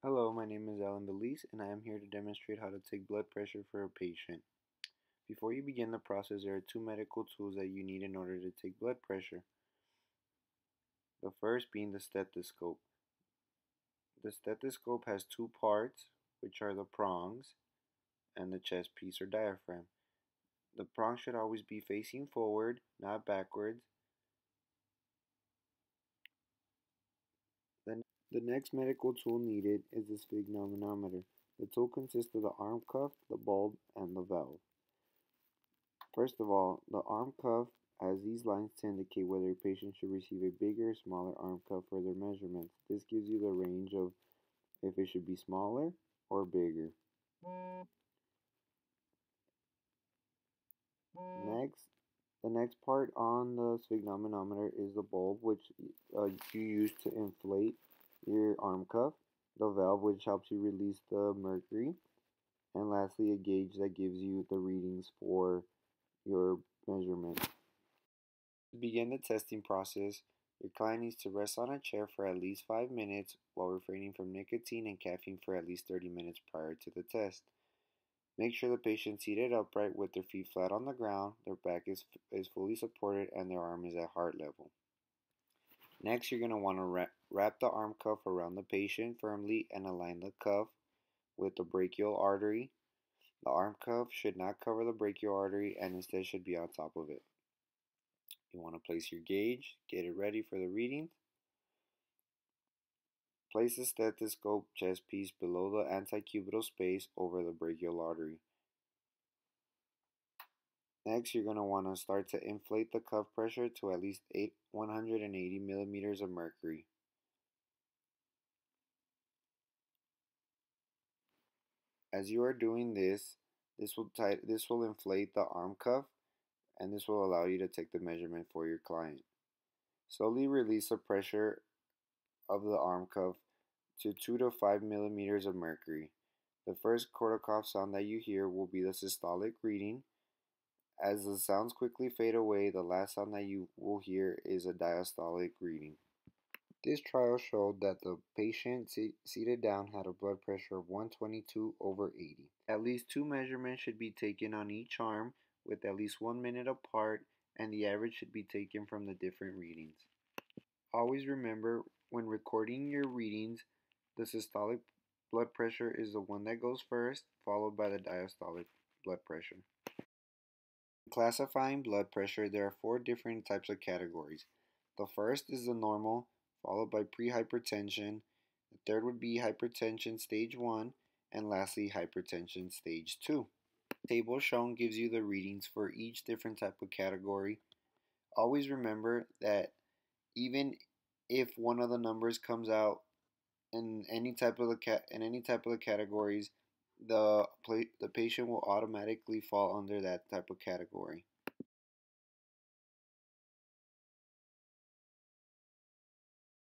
Hello, my name is Alan Belize, and I am here to demonstrate how to take blood pressure for a patient. Before you begin the process, there are two medical tools that you need in order to take blood pressure. The first being the stethoscope. The stethoscope has two parts, which are the prongs and the chest piece or diaphragm. The prong should always be facing forward, not backwards. The next medical tool needed is the sphygmomanometer. The tool consists of the arm cuff, the bulb, and the valve. First of all, the arm cuff has these lines to indicate whether a patient should receive a bigger or smaller arm cuff for their measurements. This gives you the range of if it should be smaller or bigger. Next, the next part on the sphygmomanometer is the bulb, which you use to inflate your arm cuff, the valve, which helps you release the mercury, and lastly, a gauge that gives you the readings for your measurement. To begin the testing process, your client needs to rest on a chair for at least 5 minutes while refraining from nicotine and caffeine for at least 30 minutes prior to the test. Make sure the patient is seated upright with their feet flat on the ground, their back is fully supported, and their arm is at heart level. Next, you're going to want to wrap the arm cuff around the patient firmly and align the cuff with the brachial artery. The arm cuff should not cover the brachial artery and instead should be on top of it. You want to place your gauge, get it ready for the readings. Place the stethoscope chest piece below the antecubital space over the brachial artery. Next, you're going to want to start to inflate the cuff pressure to at least 180 millimeters of mercury. As you are doing this, this will inflate the arm cuff and this will allow you to take the measurement for your client. Slowly release the pressure of the arm cuff to 2 to 5 millimeters of mercury. The first Korsakoff sound that you hear will be the systolic reading. As the sounds quickly fade away, the last sound that you will hear is a diastolic reading. This trial showed that the patient seated down had a blood pressure of 122/80. At least two measurements should be taken on each arm with at least 1 minute apart, and the average should be taken from the different readings. Always remember when recording your readings, the systolic blood pressure is the one that goes first, followed by the diastolic blood pressure. Classifying blood pressure, there are four different types of categories. The first is the normal, followed by prehypertension. The third would be hypertension stage 1, and lastly hypertension stage 2. The table shown gives you the readings for each different type of category. Always remember that even if one of the numbers comes out in any type of the categories, the patient will automatically fall under that type of category.